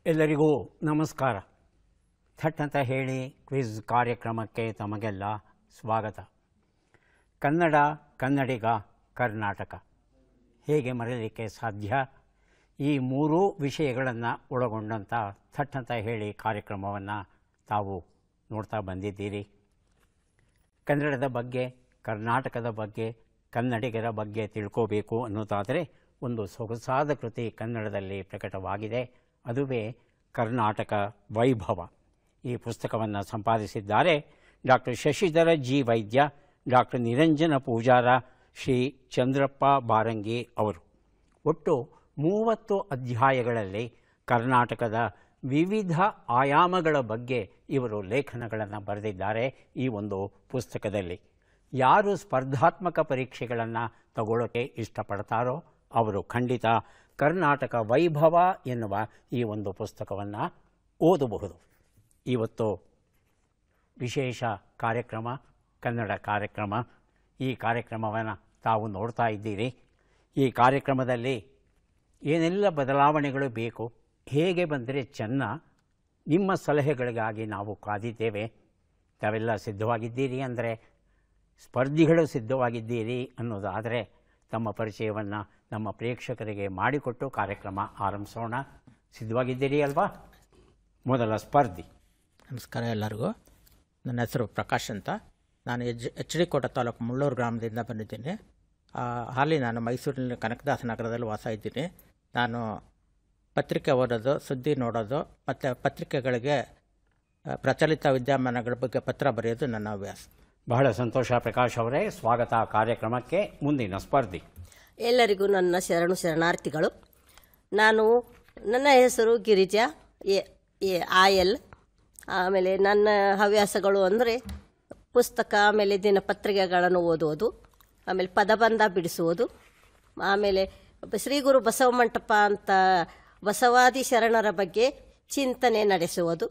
ಎಲ್ಲರಿಗೂ ನಮಸ್ಕಾರ. ಥಟ್ ಅಂತ ಹೇಳಿ ಕ್ವಿಜ್ ಕಾರ್ಯಕ್ರಮಕ್ಕೆ ತಮಗೆಲ್ಲ ಸ್ವಾಗತ. ಕನ್ನಡ, ಕನ್ನಡಿಗ, ಕರ್ನಾಟಕ ಹೇಗೆ ಮರೆಯಲಿಕ್ಕೆ ಸಾಧ್ಯ? ಈ ಮೂರೂ ವಿಷಯಗಳನ್ನು ಒಳಗೊಂಡಂಥ ಥಟ್ ಅಂತ ಹೇಳಿ ಕಾರ್ಯಕ್ರಮವನ್ನು ತಾವು ನೋಡ್ತಾ ಬಂದಿದ್ದೀರಿ. ಕನ್ನಡದ ಬಗ್ಗೆ, ಕರ್ನಾಟಕದ ಬಗ್ಗೆ, ಕನ್ನಡಿಗರ ಬಗ್ಗೆ ತಿಳ್ಕೋಬೇಕು ಅನ್ನೋದಾದರೆ ಒಂದು ಸೊಗಸಾದ ಕೃತಿ ಕನ್ನಡದಲ್ಲಿ ಪ್ರಕಟವಾಗಿದೆ. ಅದುವೇ ಕರ್ನಾಟಕ ವೈಭವ. ಈ ಪುಸ್ತಕವನ್ನು ಸಂಪಾದಿಸಿದ್ದಾರೆ ಡಾಕ್ಟರ್ ಶಶಿಧರ ಜಿ ವೈದ್ಯ, ಡಾಕ್ಟರ್ ನಿರಂಜನ ಪೂಜಾರ, ಶ್ರೀ ಚಂದ್ರಪ್ಪ ಬಾರಂಗಿ ಅವರು. ಒಟ್ಟು 30 ಅಧ್ಯಾಯಗಳಲ್ಲಿ ಕರ್ನಾಟಕದ ವಿವಿಧ ಆಯಾಮಗಳ ಬಗ್ಗೆ ಇವರು ಲೇಖನಗಳನ್ನು ಬರೆದಿದ್ದಾರೆ. ಈ ಒಂದು ಪುಸ್ತಕದಲ್ಲಿ ಯಾರು ಸ್ಪರ್ಧಾತ್ಮಕ ಪರೀಕ್ಷೆಗಳನ್ನು ತಗೊಳ್ಳೋಕ್ಕೆ ಇಷ್ಟಪಡ್ತಾರೋ ಅವರು ಖಂಡಿತ ಕರ್ನಾಟಕ ವೈಭವ ಎನ್ನುವ ಈ ಒಂದು ಪುಸ್ತಕವನ್ನು ಓದಬಹುದು. ಇವತ್ತು ವಿಶೇಷ ಕಾರ್ಯಕ್ರಮ, ಕನ್ನಡ ಕಾರ್ಯಕ್ರಮ. ಈ ಕಾರ್ಯಕ್ರಮವನ್ನು ತಾವು ನೋಡ್ತಾ ಇದ್ದೀರಿ. ಈ ಕಾರ್ಯಕ್ರಮದಲ್ಲಿ ಏನೆಲ್ಲ ಬದಲಾವಣೆಗಳು ಬೇಕು, ಹೇಗೆ ಬಂದರೆ ಚೆನ್ನ, ನಿಮ್ಮ ಸಲಹೆಗಳಿಗಾಗಿ ನಾವು ಕಾದಿದ್ದೇವೆ. ತಾವೆಲ್ಲ ಸಿದ್ಧವಾಗಿದ್ದೀರಿ ಅಂದರೆ, ಸ್ಪರ್ಧಿಗಳು ಸಿದ್ಧವಾಗಿದ್ದೀರಿ ಅನ್ನೋದಾದರೆ ತಮ್ಮ ಪರಿಚಯವನ್ನು ನಮ್ಮ ಪ್ರೇಕ್ಷಕರಿಗೆ ಮಾಡಿಕೊಟ್ಟು ಕಾರ್ಯಕ್ರಮ ಆರಂಭಿಸೋಣ. ಸಿದ್ಧವಾಗಿದ್ದೀರಿ ಅಲ್ವಾ? ಮೊದಲ ಸ್ಪರ್ಧಿ. ನಮಸ್ಕಾರ ಎಲ್ಲರಿಗೂ. ನನ್ನ ಹೆಸರು ಪ್ರಕಾಶ್ ಅಂತ. ನಾನು ಎಚ್ ಡಿ ಕೋಟ ತಾಲೂಕು ಮುಳ್ಳೂರು ಗ್ರಾಮದಿಂದ ಬಂದಿದ್ದೀನಿ. ಹಾಲಿ ನಾನು ಮೈಸೂರಿನ ಕನಕದಾಸ ನಗರದಲ್ಲಿ ವಾಸ ಇದ್ದೀನಿ. ನಾನು ಪತ್ರಿಕೆ ಓದೋದು, ಸುದ್ದಿ ನೋಡೋದು ಮತ್ತು ಪತ್ರಿಕೆಗಳಿಗೆ ಪ್ರಚಲಿತ ವಿದ್ಯಮಾನಗಳ ಬಗ್ಗೆ ಪತ್ರ ಬರೆಯೋದು ನನ್ನ ಹವ್ಯಾಸ. ಬಹಳ ಸಂತೋಷ ಪ್ರಕಾಶ್ ಅವರೇ, ಸ್ವಾಗತ ಕಾರ್ಯಕ್ರಮಕ್ಕೆ. ಮುಂದಿನ ಸ್ಪರ್ಧಿ. ಎಲ್ಲರಿಗೂ ನನ್ನ ಶರಣಾರ್ಥಿಗಳು. ನನ್ನ ಹೆಸರು ಗಿರಿಜಾ ಆಯಲ್. ಆಮೇಲೆ ನನ್ನ ಹವ್ಯಾಸಗಳು ಅಂದರೆ ಪುಸ್ತಕ, ಆಮೇಲೆ ದಿನಪತ್ರಿಕೆಗಳನ್ನು ಓದುವುದು, ಆಮೇಲೆ ಪದಬಂಧ ಬಿಡಿಸುವುದು, ಆಮೇಲೆ ಶ್ರೀ ಗುರು ಬಸವ ಮಂಟಪ ಅಂತ ಬಸವಾದಿ ಶರಣರ ಬಗ್ಗೆ ಚಿಂತನೆ ನಡೆಸುವುದು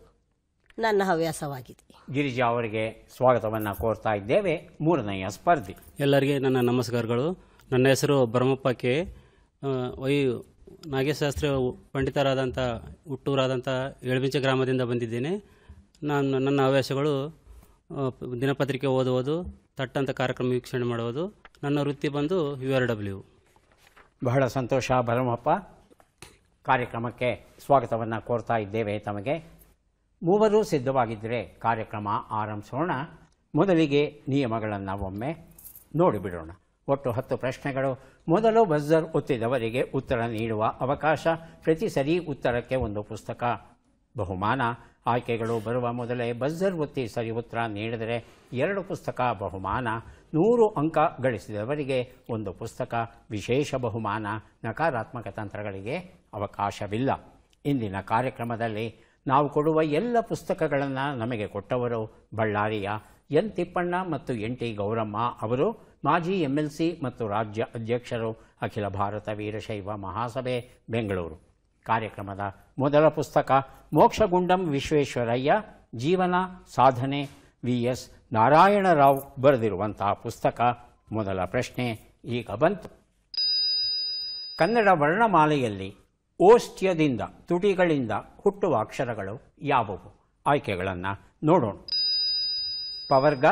ನನ್ನ ಹವ್ಯಾಸವಾಗಿದೆ. ಗಿರಿಜಾ ಅವರಿಗೆ ಸ್ವಾಗತವನ್ನು ಕೋರ್ತಾ ಇದ್ದೇವೆ. ಮೂರನೆಯ ಸ್ಪರ್ಧಿ. ಎಲ್ಲರಿಗೆ ನನ್ನ ನಮಸ್ಕಾರಗಳು. ನನ್ನ ಹೆಸರು ಭರಮಪ್ಪ ಕೆ. ನಾಗೇಶಾಸ್ತ್ರಿ ಪಂಡಿತರಾದಂಥ ಹುಟ್ಟೂರಾದಂಥ ಎಳಬಿಂಚ ಗ್ರಾಮದಿಂದ ಬಂದಿದ್ದೇನೆ. ನನ್ನ ಹವ್ಯಾಸಗಳು ದಿನಪತ್ರಿಕೆ ಓದುವುದು, ತಟ್ಟಂಥ ಕಾರ್ಯಕ್ರಮ ವೀಕ್ಷಣೆ ಮಾಡುವುದು. ನನ್ನ ವೃತ್ತಿ ಬಂದು URW. ಬಹಳ ಸಂತೋಷ ಭರಮಪ್ಪ. ಕಾರ್ಯಕ್ರಮಕ್ಕೆ ಸ್ವಾಗತವನ್ನು ಕೋರ್ತಾ ಇದ್ದೇವೆ ತಮಗೆ. ಮೂವರು ಸಿದ್ಧವಾಗಿದ್ದರೆ ಕಾರ್ಯಕ್ರಮ ಆರಂಭಿಸೋಣ. ಮೊದಲಿಗೆ ನಿಯಮಗಳನ್ನು ಒಮ್ಮೆ ನೋಡಿಬಿಡೋಣ. ಒಟ್ಟು 10 ಪ್ರಶ್ನೆಗಳು. ಮೊದಲು ಬಜರ್ ಒತ್ತಿದವರಿಗೆ ಉತ್ತರ ನೀಡುವ ಅವಕಾಶ. ಪ್ರತಿ ಸರಿ ಉತ್ತರಕ್ಕೆ ಒಂದು ಪುಸ್ತಕ ಬಹುಮಾನ. ಆಯ್ಕೆಗಳು ಬರುವ ಮೊದಲೇ ಬಜರ್ ಒತ್ತಿ ಸರಿ ಉತ್ತರ ನೀಡಿದರೆ 2 ಪುಸ್ತಕ ಬಹುಮಾನ. 100 ಅಂಕ ಗಳಿಸಿದವರಿಗೆ ಒಂದು ಪುಸ್ತಕ ವಿಶೇಷ ಬಹುಮಾನ. ನಕಾರಾತ್ಮಕ ತಂತ್ರಗಳಿಗೆ ಅವಕಾಶವಿಲ್ಲ. ಇಂದಿನ ಕಾರ್ಯಕ್ರಮದಲ್ಲಿ ನಾವು ಕೊಡುವ ಎಲ್ಲ ಪುಸ್ತಕಗಳನ್ನು ನಮಗೆ ಕೊಟ್ಟವರು ಬಳ್ಳಾರಿಯ ಎನ್ ತಿಪ್ಪಣ್ಣ ಮತ್ತು NT ಗೌರಮ್ಮ ಅವರು, ಮಾಜಿ MLC ಮತ್ತು ರಾಜ್ಯ ಅಧ್ಯಕ್ಷರು, ಅಖಿಲ ಭಾರತ ವೀರಶೈವ ಮಹಾಸಭೆ, ಬೆಂಗಳೂರು. ಕಾರ್ಯಕ್ರಮದ ಮೊದಲ ಪುಸ್ತಕ ಮೋಕ್ಷಗುಂಡಂ ವಿಶ್ವೇಶ್ವರಯ್ಯ, ಜೀವನ ಸಾಧನೆ, VS ನಾರಾಯಣರಾವ್ ಬರೆದಿರುವಂತಹ ಪುಸ್ತಕ. ಮೊದಲ ಪ್ರಶ್ನೆ ಈಗ ಬಂತು. ಕನ್ನಡ ವರ್ಣಮಾಲೆಯಲ್ಲಿ ಓಷ್ಟ್ಯದಿಂದ ತುಟಿಗಳಿಂದ ಹುಟ್ಟುವ ಅಕ್ಷರಗಳು ಯಾವುವು? ಆಯ್ಕೆಗಳನ್ನು ನೋಡೋಣ. ಪವರ್ಗ,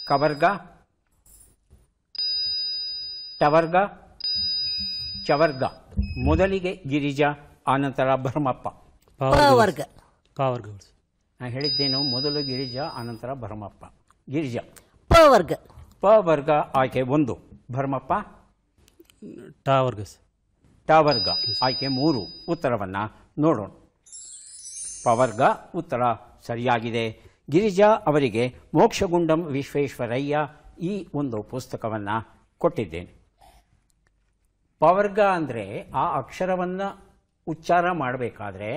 ಕವರ್ಗ, ಟವರ್ಗ, ಚವರ್ಗ. ಮೊದಲಿಗೆ ಗಿರಿಜಾ, ಆನಂತರ ಭರಮಪ್ಪ. ಪವರ್ಗ. ನಾನು ಹೇಳಿದ್ದೇನು, ಮೊದಲು ಗಿರಿಜಾ, ಆನಂತರ ಭರಮಪ್ಪ. ಗಿರಿಜಾ ಪವರ್ಗ. ಪವರ್ಗ ಆಯ್ಕೆ 1. ಭರಮಪ್ಪ ಟವರ್ಗ ಆಯ್ಕೆ 3. ಉತ್ತರವನ್ನು ನೋಡೋಣ. ಪವರ್ಗ ಉತ್ತರ ಸರಿಯಾಗಿದೆ. ಗಿರಿಜಾ ಅವರಿಗೆ ಮೋಕ್ಷಗುಂಡಂ ವಿಶ್ವೇಶ್ವರಯ್ಯ ಈ ಒಂದು ಪುಸ್ತಕವನ್ನು ಕೊಟ್ಟಿದ್ದೇನೆ. ಪವರ್ಗ ಅಂದರೆ ಆ ಅಕ್ಷರವನ್ನು ಉಚ್ಚಾರ ಮಾಡಬೇಕಾದ್ರೆ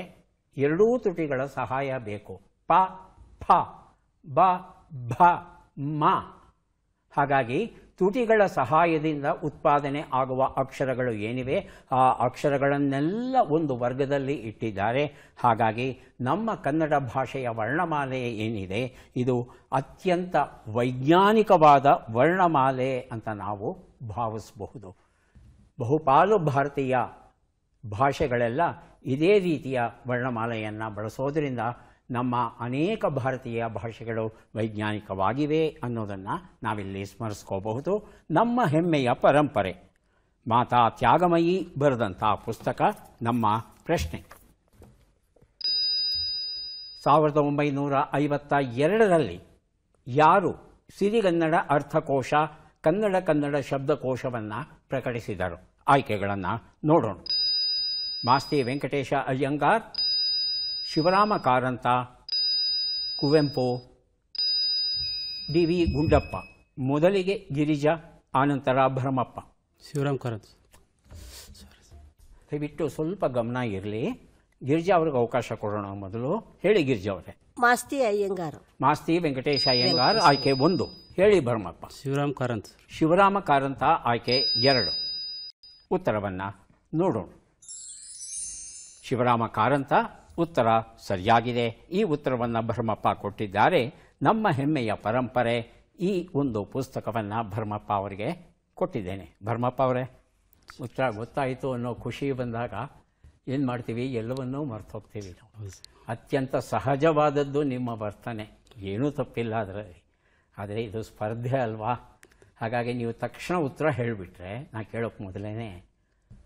2 ತುಟಿಗಳ ಸಹಾಯ ಬೇಕು. ಪ, ಫ, ಬ, ಭ, ಮ. ಹಾಗಾಗಿ ತುಟಿಗಳ ಸಹಾಯದಿಂದ ಉತ್ಪಾದನೆ ಆಗುವ ಅಕ್ಷರಗಳು ಏನಿವೆ ಆ ಅಕ್ಷರಗಳನ್ನೆಲ್ಲ ಒಂದು ವರ್ಗದಲ್ಲಿ ಇಟ್ಟಿದ್ದಾರೆ. ಹಾಗಾಗಿ ನಮ್ಮ ಕನ್ನಡ ಭಾಷೆಯ ವರ್ಣಮಾಲೆ ಏನಿದೆ ಇದು ಅತ್ಯಂತ ವೈಜ್ಞಾನಿಕವಾದ ವರ್ಣಮಾಲೆ ಅಂತ ನಾವು ಭಾವಿಸಬಹುದು. ಬಹುಪಾಲು ಭಾರತೀಯ ಭಾಷೆಗಳೆಲ್ಲ ಇದೇ ರೀತಿಯ ವರ್ಣಮಾಲೆಯನ್ನು ಬಳಸೋದರಿಂದ ನಮ್ಮ ಅನೇಕ ಭಾರತೀಯ ಭಾಷೆಗಳು ವೈಜ್ಞಾನಿಕವಾಗಿವೆ ಅನ್ನೋದನ್ನು ನಾವಿಲ್ಲಿ ಸ್ಮರಿಸ್ಕೋಬಹುದು. ನಮ್ಮ ಹೆಮ್ಮೆಯ ಪರಂಪರೆ ಮಾತಾ ತ್ಯಾಗಮಯಿ ಬರೆದಂಥ ಪುಸ್ತಕ ನಮ್ಮ ಪ್ರಶ್ನೆ. 1952ರಲ್ಲಿ ಯಾರು ಸಿರಿಗನ್ನಡ ಅರ್ಥಕೋಶ ಕನ್ನಡ ಶಬ್ದಕೋಶವನ್ನು ಪ್ರಕಟಿಸಿದರು? ಆಯ್ಕೆಗಳನ್ನು ನೋಡೋಣ. ಮಾಸ್ತಿ ವೆಂಕಟೇಶ ಅಯ್ಯಂಗಾರ್, ಶಿವರಾಮ ಕಾರಂತ, ಕುವೆಂಪು, ಡಿ.ವಿ. ಗುಂಡಪ್ಪ. ಮೊದಲಿಗೆ ಗಿರಿಜಾ, ಆನಂತರ ಭರಮಪ್ಪ. ಶಿವರಾಮ್ ಕಾರಂತ್. ದಯವಿಟ್ಟು ಸ್ವಲ್ಪ ಗಮನ ಇರಲಿ. ಗಿರಿಜಾ ಅವ್ರಿಗೆ ಅವಕಾಶ ಕೊಡೋಣ. ಮೊದಲು ಹೇಳಿ ಗಿರಿಜಾ ಅವರೇ. ಮಾಸ್ತಿ ಅಯ್ಯಂಗಾರ್. ಮಾಸ್ತಿ ವೆಂಕಟೇಶ ಅಯ್ಯಂಗಾರ್ ಆಯ್ಕೆ 1. ಹೇಳಿ ಭರಮಪ್ಪ. ಶಿವರಾಮ್ ಕಾರಂತ್. ಶಿವರಾಮ ಕಾರಂತ ಆಯ್ಕೆ 2. ಉತ್ತರವನ್ನು ನೋಡೋಣ. ಶಿವರಾಮ ಕಾರಂತ ಉತ್ತರ ಸರಿಯಾಗಿದೆ. ಈ ಉತ್ತರವನ್ನು ಭರಮಪ್ಪ ಕೊಟ್ಟಿದ್ದಾರೆ. ನಮ್ಮ ಹೆಮ್ಮೆಯ ಪರಂಪರೆ ಈ ಒಂದು ಪುಸ್ತಕವನ್ನು ಭರಮಪ್ಪ ಅವರಿಗೆ ಕೊಟ್ಟಿದ್ದೇನೆ. ಭರಮಪ್ಪ ಅವರೇ, ಉತ್ತರ ಗೊತ್ತಾಯಿತು ಅನ್ನೋ ಖುಷಿ ಬಂದಾಗ ಏನು ಮಾಡ್ತೀವಿ? ಎಲ್ಲವನ್ನೂ ಮರ್ತು ಹೋಗ್ತೀವಿ ನಾವು. ಅತ್ಯಂತ ಸಹಜವಾದದ್ದು ನಿಮ್ಮ ವರ್ತನೆ, ಏನೂ ತಪ್ಪಿಲ್ಲ ಅದರಲ್ಲಿ. ಆದರೆ ಇದು ಸ್ಪರ್ಧೆ ಅಲ್ವಾ? ಹಾಗಾಗಿ ನೀವು ತಕ್ಷಣ ಉತ್ತರ ಹೇಳಿಬಿಟ್ರೆ ನಾ ಕೇಳೋಕ್ಕೆ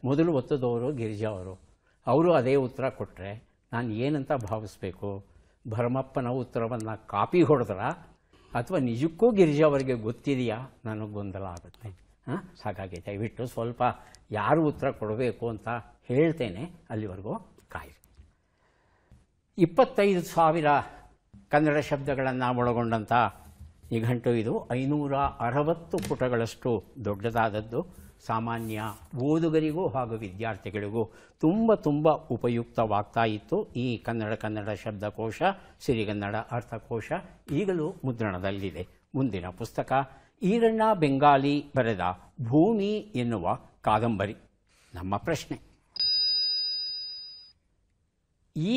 ಮೊದಲು ಒತ್ತದವರು ಗಿರಿಜಾ ಅವರು ಅದೇ ಉತ್ತರ ಕೊಟ್ಟರೆ ನಾನು ಏನಂತ ಭಾವಿಸ್ಬೇಕು? ಭರಮಪ್ಪನ ಉತ್ತರವನ್ನು ಕಾಪಿ ಹೊಡೆದ್ರ ಅಥವಾ ನಿಜಕ್ಕೂ ಗಿರಿಜಾ ಅವರಿಗೆ ಗೊತ್ತಿದೆಯಾ? ನನಗೆ ಗೊಂದಲ ಆಗುತ್ತೆ. ಹಾಗಾಗಿ ದಯವಿಟ್ಟು ಸ್ವಲ್ಪ ಯಾರು ಉತ್ತರ ಕೊಡಬೇಕು ಅಂತ ಹೇಳ್ತೇನೆ, ಅಲ್ಲಿವರೆಗೂ ಕಾಯಿರಿ. 25,000 ಕನ್ನಡ ಶಬ್ದಗಳನ್ನು ಒಳಗೊಂಡಂಥ ನಿಘಂಟು ಇದು. 560 ಪುಟಗಳಷ್ಟು ದೊಡ್ಡದಾದದ್ದು. ಸಾಮಾನ್ಯ ಓದುಗರಿಗೂ ಹಾಗೂ ವಿದ್ಯಾರ್ಥಿಗಳಿಗೂ ತುಂಬ ಉಪಯುಕ್ತವಾಗ್ತಾ ಇತ್ತು. ಈ ಕನ್ನಡ ಶಬ್ದಕೋಶ, ಸಿರಿಗನ್ನಡ ಅರ್ಥಕೋಶ ಈಗಲೂ ಮುದ್ರಣದಲ್ಲಿದೆ. ಮುಂದಿನ ಪುಸ್ತಕ ಈರಣ್ಣ ಬೆಂಗಾಲಿ ಬರೆದ ಭೂಮಿ ಎನ್ನುವ ಕಾದಂಬರಿ. ನಮ್ಮ ಪ್ರಶ್ನೆ, ಈ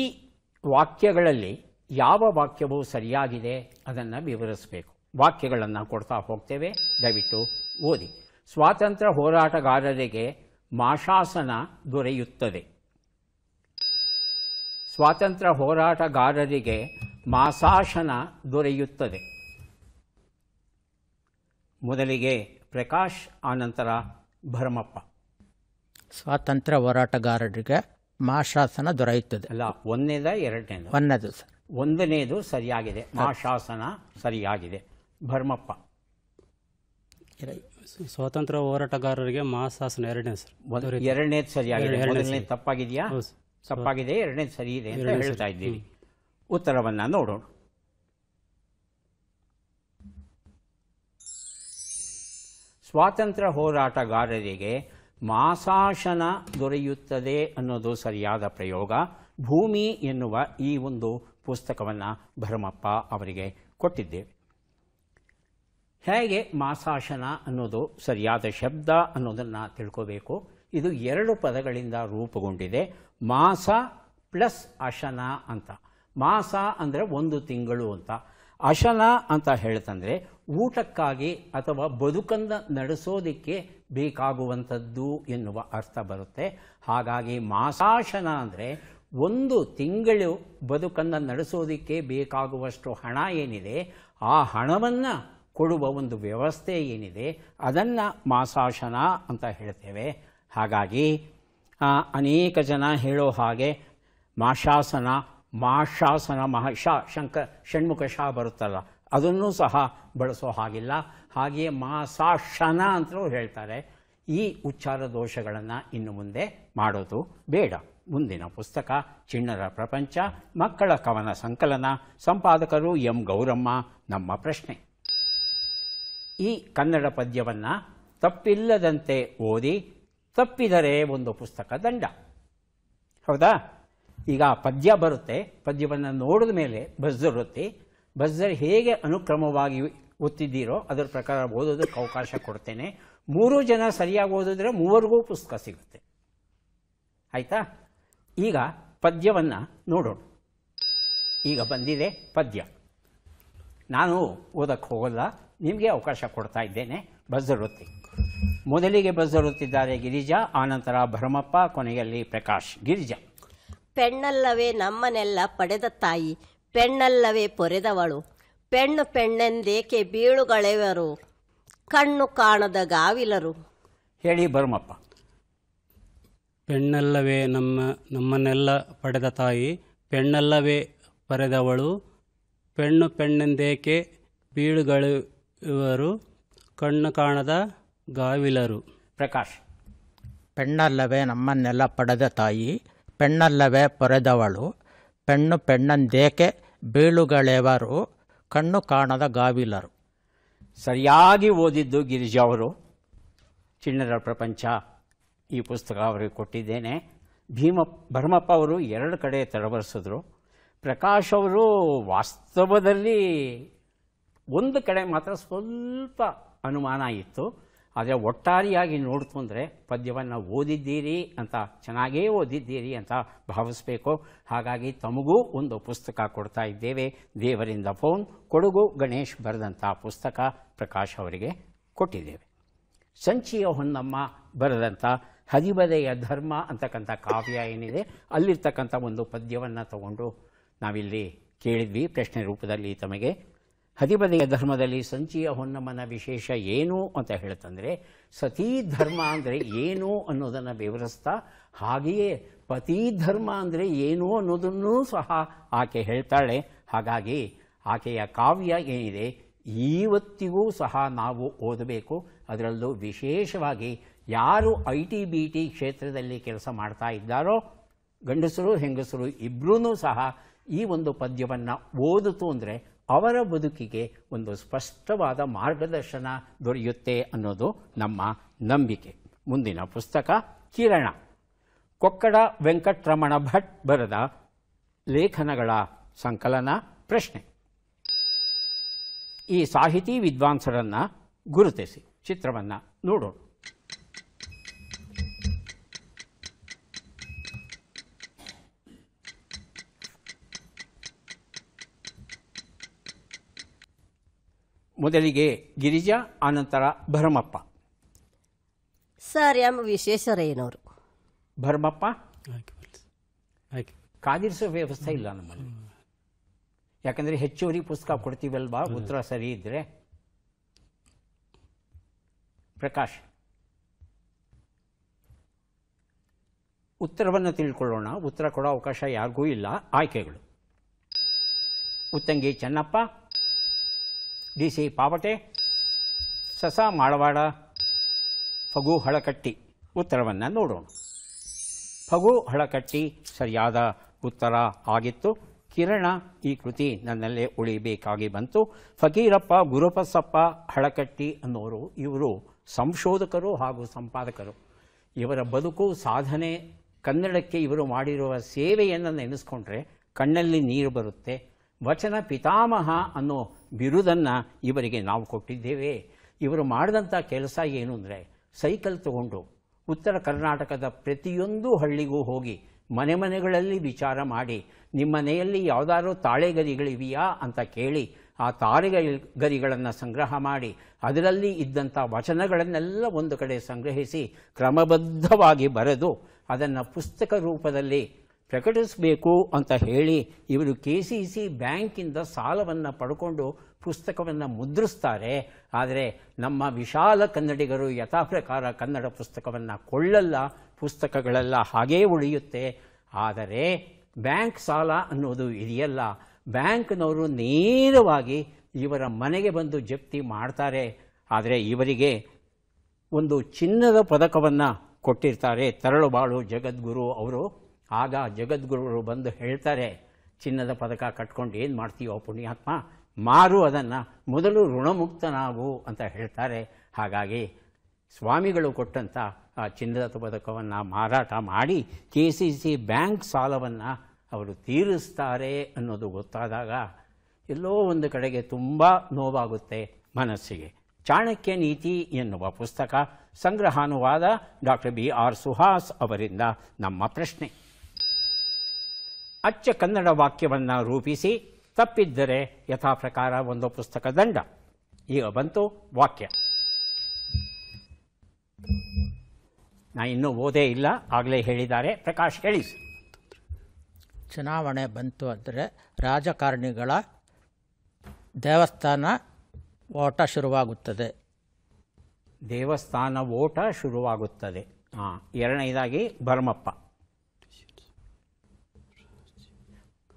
ವಾಕ್ಯಗಳಲ್ಲಿ ಯಾವ ವಾಕ್ಯವು ಸರಿಯಾಗಿದೆ ಅದನ್ನು ವಿವರಿಸಬೇಕು. ವಾಕ್ಯಗಳನ್ನು ಕೊಡ್ತಾ ಹೋಗ್ತೇವೆ, ದಯವಿಟ್ಟು ಓದಿ. ಸ್ವಾತಂತ್ರ್ಯ ಹೋರಾಟಗಾರರಿಗೆ ಮಾಶಾಸನ ದೊರೆಯುತ್ತದೆ. ಸ್ವಾತಂತ್ರ್ಯ ಹೋರಾಟಗಾರರಿಗೆ ಮಾಸಾಶನ ದೊರೆಯುತ್ತದೆ. ಮೊದಲಿಗೆ ಪ್ರಕಾಶ್, ಆನಂತರ ಭರಮಪ್ಪ. ಸ್ವಾತಂತ್ರ್ಯ ಹೋರಾಟಗಾರರಿಗೆ ಮಾಶಾಸನ ದೊರೆಯುತ್ತದೆ. ಅಲ್ಲ, ಒಂದನೇದ ಎರಡನೇದು? ಒಂದನೇದು ಸರ್. ಒಂದನೇದು ಸರಿಯಾಗಿದೆ, ಮಾಶಾಸನ ಸರಿಯಾಗಿದೆ. ಭರಮಪ್ಪ. ಸ್ವಾತಂತ್ರ್ಯ ಹೋರಾಟಗಾರರಿಗೆ ಮಾಸಾಸನ ಎರಡನೇ ಸರ್. ಎರಡನೇದು ಸರಿಯಾಗಿದೆ. ಮೊದಲನೇದು ತಪ್ಪಾಗಿದೆಯಾ? ತಪ್ಪಾಗಿದೆ. ಎರಡನೇದು ಸರಿ ಇದೆ ಅಂತ ಹೇಳ್ತಾ ಇದ್ದೀವಿ. ಉತ್ತರವನ್ನು ನೋಡೋಣ. ಸ್ವಾತಂತ್ರ್ಯ ಹೋರಾಟಗಾರರಿಗೆ ಮಾಸಾಶನ ದೊರೆಯುತ್ತದೆ ಅನ್ನೋದು ಸರಿಯಾದ ಪ್ರಯೋಗ. ಭೂಮಿ ಎನ್ನುವ ಈ ಒಂದು ಪುಸ್ತಕವನ್ನು ಭರಮಪ್ಪ ಅವರಿಗೆ ಕೊಟ್ಟಿದ್ದೇವೆ. ಹೇಗೆ ಮಾಸಾಶನ ಅನ್ನೋದು ಸರಿಯಾದ ಶಬ್ದ ಅನ್ನೋದನ್ನು ತಿಳ್ಕೋಬೇಕು. ಇದು 2 ಪದಗಳಿಂದ ರೂಪುಗೊಂಡಿದೆ. ಮಾಸ ಪ್ಲಸ್ ಅಶನ ಅಂತ. ಮಾಸ ಅಂದರೆ 1 ತಿಂಗಳು ಅಂತ. ಅಶನ ಅಂತ ಹೇಳ್ತಂದರೆ ಊಟಕ್ಕಾಗಿ ಅಥವಾ ಬದುಕನ್ನು ನಡೆಸೋದಕ್ಕೆ ಬೇಕಾಗುವಂಥದ್ದು ಎನ್ನುವ ಅರ್ಥ ಬರುತ್ತೆ. ಹಾಗಾಗಿ ಮಾಸಾಶನ ಅಂದರೆ 1 ತಿಂಗಳು ಬದುಕನ್ನು ನಡೆಸೋದಕ್ಕೆ ಬೇಕಾಗುವಷ್ಟು ಹಣ ಏನಿದೆ, ಆ ಹಣವನ್ನು ಕೊಡುವ ಒಂದು ವ್ಯವಸ್ಥೆ ಏನಿದೆ ಅದನ್ನು ಮಾಸಾಶನ ಅಂತ ಹೇಳ್ತೇವೆ. ಹಾಗಾಗಿ ಅನೇಕ ಜನ ಹೇಳೋ ಹಾಗೆ ಮಾಶಾಸನ, ಮಾಶಾಸನ, ಷಣ್ಮುಖ ಶಾ ಬರುತ್ತಲ್ಲ, ಅದನ್ನು ಸಹ ಬಳಸೋ ಹಾಗಿಲ್ಲ. ಹಾಗೆಯೇ ಮಾಸಾಶನ ಅಂತಲೂ ಹೇಳ್ತಾರೆ. ಈ ಉಚ್ಚಾರ ದೋಷಗಳನ್ನು ಇನ್ನು ಮುಂದೆ ಮಾಡೋದು ಬೇಡ. ಮುಂದಿನ ಪುಸ್ತಕ ಚಿಣ್ಣರ ಪ್ರಪಂಚ, ಮಕ್ಕಳ ಕವನ ಸಂಕಲನ. ಸಂಪಾದಕರು ಎಂ ಗೌರಮ್ಮ. ನಮ್ಮ ಪ್ರಶ್ನೆ, ಈ ಕನ್ನಡ ಪದ್ಯವನ್ನು ತಪ್ಪಿಲ್ಲದಂತೆ ಓದಿ, ತಪ್ಪಿದರೆ ಒಂದು ಪುಸ್ತಕ ದಂಡ. ಹೌದಾ? ಈಗ ಪದ್ಯ ಬರುತ್ತೆ, ಪದ್ಯವನ್ನು ನೋಡಿದ ಮೇಲೆ ಬಜ್ಜರ್ ಒತ್ತಿ, ಬಜ್ಜರ್ ಹೇಗೆ ಅನುಕ್ರಮವಾಗಿ ಒತ್ತಿದ್ದೀರೋ ಅದರ ಪ್ರಕಾರ ಓದೋದಕ್ಕೆ ಅವಕಾಶ ಕೊಡ್ತೇನೆ. 3 ಜನ ಸರಿಯಾಗಿ ಓದಿದ್ರೆ 3ರಿಗೂ ಪುಸ್ತಕ ಸಿಗುತ್ತೆ. ಆಯಿತಾ? ಈಗ ಪದ್ಯವನ್ನು ನೋಡೋಣ. ಈಗ ಬಂದಿದೆ ಪದ್ಯ. ನಾನು ಓದಕ್ಕೆ ಹೋಗಲ್ಲ, ನಿಮಗೆ ಅವಕಾಶ ಕೊಡ್ತಾ ಇದ್ದೇನೆ. ಬಜ್ಜರ್ ಒತ್ತಿ. ಮೊದಲಿಗೆ ಬಜ್ಜರ್ ಒತ್ತಿದ್ದಾರೆ ಗಿರಿಜಾ, ಆನಂತರ ಭರಮಪ್ಪ, ಕೊನೆಯಲ್ಲಿ ಪ್ರಕಾಶ್. ಗಿರಿಜಾ. ಪೆಣ್ಣಲ್ಲವೇ ನಮ್ಮನೆಲ್ಲ ಪಡೆದ ತಾಯಿ, ಪೆಣ್ಣಲ್ಲವೇ ಪೊರೆದವಳು, ಪೆಣ್ಣು ಪೆಣ್ಣೆಂದೇಕೆ ಬೀಳುಗಳೆವರು, ಕಣ್ಣು ಕಾಣದ ಗಾವಿಲರು. ಹೇಳಿ ಭರಮಪ್ಪ. ಪೆಣ್ಣಲ್ಲವೇ ನಮ್ಮನ್ನೆಲ್ಲ ಪಡೆದ ತಾಯಿ, ಪೆಣ್ಣಲ್ಲವೇ ಪರೆದವಳು, ಪೆಣ್ಣು ಪೆಣ್ಣೆಂದೇಕೆ ಬೀಳುಗಳಿವರು, ಕಣ್ಣು ಕಾಣದ ಗಾವಿಲರು. ಪ್ರಕಾಶ್. ಪೆಣ್ಣಲ್ಲವೇ ನಮ್ಮನ್ನೆಲ್ಲ ಪಡೆದ ತಾಯಿ, ಪೆಣ್ಣಲ್ಲವೇ ಪೊರೆದವಳು, ಪೆಣ್ಣು ಪೆಣ್ಣಂದೇಕೆ ಬೀಳುಗಳೆವರು, ಕಣ್ಣು ಕಾಣದ ಗಾವಿಲರು. ಸರಿಯಾಗಿ ಓದಿದ್ದು ಗಿರಿಜಾ ಅವರು. ಚಿಣ್ಣರ ಪ್ರಪಂಚ ಈ ಪುಸ್ತಕ ಅವರಿಗೆ ಕೊಟ್ಟಿದ್ದೇನೆ. ಭರಮಪ್ಪ ಅವರು 2 ಕಡೆ ತಡವರಿಸಿದ್ರು. ಪ್ರಕಾಶ್ ಅವರು ವಾಸ್ತವದಲ್ಲಿ ಒಂದು ಕಡೆ ಮಾತ್ರ ಸ್ವಲ್ಪ ಅನುಮಾನ ಇತ್ತು. ಆದರೆ ಒಟ್ಟಾರೆಯಾಗಿ ನೋಡ್ತು ಅಂದರೆ ಪದ್ಯವನ್ನು ಓದಿದ್ದೀರಿ ಅಂತ, ಚೆನ್ನಾಗೇ ಓದಿದ್ದೀರಿ ಅಂತ ಭಾವಿಸಬೇಕು. ಹಾಗಾಗಿ ತಮಗೂ ಒಂದು ಪುಸ್ತಕ ಕೊಡ್ತಾ ಇದ್ದೇವೆ. ದೇವರಿಂದ ಫೋನ್, ಕೊಡಗು ಗಣೇಶ್ ಬರೆದಂಥ ಪುಸ್ತಕ ಪ್ರಕಾಶ್ ಅವರಿಗೆ ಕೊಟ್ಟಿದ್ದೇವೆ. ಸಂಚಿಯ ಹೊನ್ನಮ್ಮ ಬರೆದಂಥ ಹದಿಬದೆಯ ಧರ್ಮ ಅಂತಕ್ಕಂಥ ಕಾವ್ಯ ಏನಿದೆ, ಅಲ್ಲಿರ್ತಕ್ಕಂಥ ಒಂದು ಪದ್ಯವನ್ನು ತಗೊಂಡು ನಾವಿಲ್ಲಿ ಕೇಳಿದ್ವಿ ಪ್ರಶ್ನೆ ರೂಪದಲ್ಲಿ ತಮಗೆ. ಹದಿಬದೆಯ ಧರ್ಮದಲ್ಲಿ ಸಂಚಿಯ ಹೊನ್ನಮ್ಮನ ವಿಶೇಷ ಏನು ಅಂತ ಹೇಳ್ತಂದರೆ, ಸತೀ ಧರ್ಮ ಅಂದರೆ ಏನು ಅನ್ನೋದನ್ನು ವಿವರಿಸ್ತಾ, ಹಾಗೆಯೇ ಪತಿ ಧರ್ಮ ಅಂದರೆ ಏನು ಅನ್ನೋದನ್ನೂ ಸಹ ಆಕೆ ಹೇಳ್ತಾಳೆ. ಹಾಗಾಗಿ ಆಕೆಯ ಕಾವ್ಯ ಏನಿದೆ ಇವತ್ತಿಗೂ ಸಹ ನಾವು ಓದಬೇಕು. ಅದರಲ್ಲೂ ವಿಶೇಷವಾಗಿ ಯಾರು IT-BT ಕ್ಷೇತ್ರದಲ್ಲಿ ಕೆಲಸ ಮಾಡ್ತಾ ಇದ್ದಾರೋ, ಗಂಡಸರು ಹೆಂಗಸರು ಇಬ್ಬರೂ ಸಹ ಈ ಒಂದು ಪದ್ಯವನ್ನು ಓದಿತು ಅಂದರೆ ಅವರ ಬದುಕಿಗೆ ಒಂದು ಸ್ಪಷ್ಟವಾದ ಮಾರ್ಗದರ್ಶನ ದೊರೆಯುತ್ತೆ ಅನ್ನೋದು ನಮ್ಮ ನಂಬಿಕೆ. ಮುಂದಿನ ಪುಸ್ತಕ ಕಿರಣ, ಕೊಕ್ಕಡ ವೆಂಕಟರಮಣ ಭಟ್ ಬರೆದ ಲೇಖನಗಳ ಸಂಕಲನ. ಪ್ರಶ್ನೆ: ಈ ಸಾಹಿತಿ ವಿದ್ವಾಂಸರನ್ನು ಗುರುತಿಸಿ. ಚಿತ್ರವನ್ನು ನೋಡೋಣ. ಮೊದಲಿಗೆ ಗಿರಿಜಾ, ಆನಂತರ ಭರಮಪ್ಪ. ಸರ್ ಎಂ ವಿಶ್ವೇಶ್ವರಯ್ಯನವರು. ಭರಮಪ್ಪ. ಆಯ್ಕೆ. ಕಾದಿರಿಸೋ ವ್ಯವಸ್ಥೆ ಇಲ್ಲ ನಮ್ಮಲ್ಲಿ, ಯಾಕಂದರೆ ಹೆಚ್ಚುವರಿ ಪುಸ್ತಕ ಕೊಡ್ತೀವಲ್ವಾ ಉತ್ತರ ಸರಿ ಇದ್ದರೆ. ಪ್ರಕಾಶ್, ಉತ್ತರವನ್ನು ತಿಳ್ಕೊಳ್ಳೋಣ. ಉತ್ತರ ಕೊಡೋ ಅವಕಾಶ ಯಾರಿಗೂ ಇಲ್ಲ. ಆಯ್ಕೆಗಳು: ಉತ್ತಂಗಿ ಚೆನ್ನಪ್ಪ, DC ಪಾವಟೆ, ಸಸ ಮಾಳವಾಡ, ಫಗು ಹಳಕಟ್ಟಿ. ಉತ್ತರವನ್ನು ನೋಡೋಣ. ಫಗು ಹಳಕಟ್ಟಿ ಸರಿಯಾದ ಉತ್ತರ ಆಗಿತ್ತು. ಕಿರಣ ಈ ಕೃತಿ ನನ್ನಲ್ಲೇ ಉಳಿಬೇಕಾಗಿ ಬಂತು. ಫಕೀರಪ್ಪ ಗುರುಪಸಪ್ಪ ಹಳಕಟ್ಟಿ ಅನ್ನೋರು, ಇವರು ಸಂಶೋಧಕರು ಹಾಗೂ ಸಂಪಾದಕರು. ಇವರ ಬದುಕು ಸಾಧನೆ, ಕನ್ನಡಕ್ಕೆ ಇವರು ಮಾಡಿರುವ ಸೇವೆಯನ್ನು ನೆನೆಸ್ಕೊಂಡ್ರೆ ಕಣ್ಣಲ್ಲಿ ನೀರು ಬರುತ್ತೆ. ವಚನ ಪಿತಾಮಹ ಅನ್ನೋ ಬಿರುದನ್ನು ಇವರಿಗೆ ನಾವು ಕೊಟ್ಟಿದ್ದೇವೆ. ಇವರು ಮಾಡಿದಂಥ ಕೆಲಸ ಏನು ಅಂದರೆ, ಸೈಕಲ್ ತಗೊಂಡು ಉತ್ತರ ಕರ್ನಾಟಕದ ಪ್ರತಿಯೊಂದು ಹಳ್ಳಿಗೂ ಹೋಗಿ ಮನೆ ಮನೆಗಳಲ್ಲಿ ವಿಚಾರ ಮಾಡಿ, ನಿಮ್ಮ ಮನೆಯಲ್ಲಿ ಯಾವುದಾದ್ರೂ ತಾಳೆಗರಿಗಳಿವೆಯಾ ಅಂತ ಕೇಳಿ, ಆ ತಾಳೆಗರಿಗಳನ್ನು ಸಂಗ್ರಹ ಮಾಡಿ ಅದರಲ್ಲಿ ಇದ್ದಂಥ ವಚನಗಳನ್ನೆಲ್ಲ ಒಂದು ಕಡೆ ಸಂಗ್ರಹಿಸಿ ಕ್ರಮಬದ್ಧವಾಗಿ ಬರೆದು ಅದನ್ನು ಪುಸ್ತಕ ರೂಪದಲ್ಲಿ ಪ್ರಕಟಿಸಬೇಕು ಅಂತ ಹೇಳಿ ಇವರು KCC ಬ್ಯಾಂಕಿಂದ ಸಾಲವನ್ನು ಪಡ್ಕೊಂಡು ಪುಸ್ತಕವನ್ನು ಮುದ್ರಿಸ್ತಾರೆ. ಆದರೆ ನಮ್ಮ ವಿಶಾಲ ಕನ್ನಡಿಗರು ಯಥಾಪ್ರಕಾರ ಕನ್ನಡ ಪುಸ್ತಕವನ್ನು ಕೊಳ್ಳಲ್ಲ, ಪುಸ್ತಕಗಳೆಲ್ಲ ಹಾಗೇ ಉಳಿಯುತ್ತೆ. ಆದರೆ ಬ್ಯಾಂಕ್ ಸಾಲ ಅನ್ನೋದು ಇದೆಯಲ್ಲ, ಬ್ಯಾಂಕ್ನವರು ನೇರವಾಗಿ ಇವರ ಮನೆಗೆ ಬಂದು ಜಪ್ತಿ ಮಾಡ್ತಾರೆ. ಆದರೆ ಇವರಿಗೆ ಒಂದು ಚಿನ್ನದ ಪದಕವನ್ನು ಕೊಟ್ಟಿರ್ತಾರೆ ತರಳುಬಾಳು ಜಗದ್ಗುರು ಅವರು. ಆಗ ಜಗದ್ಗುರುಗಳು ಬಂದು ಹೇಳ್ತಾರೆ, ಚಿನ್ನದ ಪದಕ ಕಟ್ಕೊಂಡು ಏನು ಮಾಡ್ತೀವೋ ಪುಣ್ಯಾತ್ಮ, ಮಾರು ಅದನ್ನು, ಮೊದಲು ಋಣಮುಕ್ತನಾಗು ಅಂತ ಹೇಳ್ತಾರೆ. ಹಾಗಾಗಿ ಸ್ವಾಮಿಗಳು ಕೊಟ್ಟಂಥ ಆ ಚಿನ್ನದ ಪದಕವನ್ನು ಮಾರಾಟ ಮಾಡಿ KCC ಬ್ಯಾಂಕ್ ಸಾಲವನ್ನು ಅವರು ತೀರಿಸ್ತಾರೆ ಅನ್ನೋದು ಗೊತ್ತಾದಾಗ ಎಲ್ಲೋ ಒಂದು ಕಡೆಗೆ ತುಂಬ ನೋವಾಗುತ್ತೆ ಮನಸ್ಸಿಗೆ. ಚಾಣಕ್ಯ ನೀತಿ ಎನ್ನುವ ಪುಸ್ತಕ, ಸಂಗ್ರಹಾನುವಾದ ಡಾಕ್ಟರ್ BR ಸುಹಾಸ್ ಅವರಿಂದ ನಮ್ಮ ಪ್ರಶ್ನೆ: ಅಚ್ಚ ಕನ್ನಡ ವಾಕ್ಯವನ್ನು ರೂಪಿಸಿ, ತಪ್ಪಿದ್ದರೆ ಯಥಾಪ್ರಕಾರ ಒಂದು ಪುಸ್ತಕ ದಂಡ. ಈಗ ಬಂತು ವಾಕ್ಯ. ನಾ ಇನ್ನೂ ಓದೇ ಇಲ್ಲ, ಆಗಲೇ ಹೇಳಿದ್ದಾರೆ. ಪ್ರಕಾಶ್ ಹೇಳಿ. ಚುನಾವಣೆ ಬಂತು ಅಂದರೆ ರಾಜಕಾರಣಿಗಳ ದೇವಸ್ಥಾನ ಓಟ ಶುರುವಾಗುತ್ತದೆ. ದೇವಸ್ಥಾನ ಓಟ ಶುರುವಾಗುತ್ತದೆ. ಹಾಂ. ಎರಡನೇದಾಗಿ ಭರಮಪ್ಪ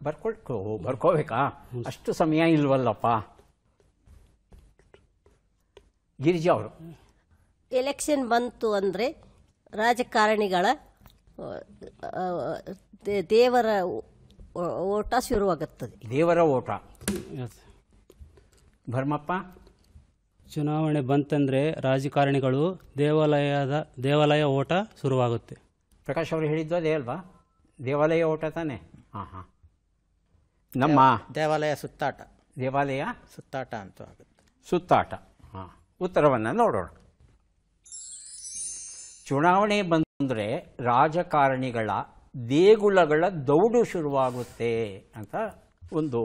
ಬರ್ಕೋಬೇಕಾ? ಅಷ್ಟು ಸಮಯ ಇಲ್ವಲ್ಲಪ್ಪ. ಗಿರಿಜಾ ಅವರು ಎಲೆಕ್ಷನ್ ಬಂತು ಅಂದರೆ ರಾಜಕಾರಣಿಗಳ ದೇವರ ಓಟ ಶುರುವಾಗುತ್ತದೆ. ದೇವರ ಓಟ. ಭರಮಪ್ಪ ಚುನಾವಣೆ ಬಂತಂದರೆ ರಾಜಕಾರಣಿಗಳು ದೇವಾಲಯ ಓಟ ಶುರುವಾಗುತ್ತೆ. ಪ್ರಕಾಶ್ ಅವರು ಹೇಳಿದ್ದು ಅದೇ ಅಲ್ವಾ? ದೇವಾಲಯ ಓಟ ತಾನೆ? ಹಾಂ ಹಾಂ. ನಮ್ಮ ದೇವಾಲಯ ಸುತ್ತಾಟ, ದೇವಾಲಯ ಸುತ್ತಾಟ ಅಂತ ಆಗುತ್ತೆ. ಸುತ್ತಾಟ. ಹಾಂ. ಉತ್ತರವನ್ನು ನೋಡೋಣ. ಚುನಾವಣೆ ಬಂದರೆ ರಾಜಕಾರಣಿಗಳ ದೇಗುಲಗಳ ದೌಡು ಶುರುವಾಗುತ್ತೆ ಅಂತ ಒಂದು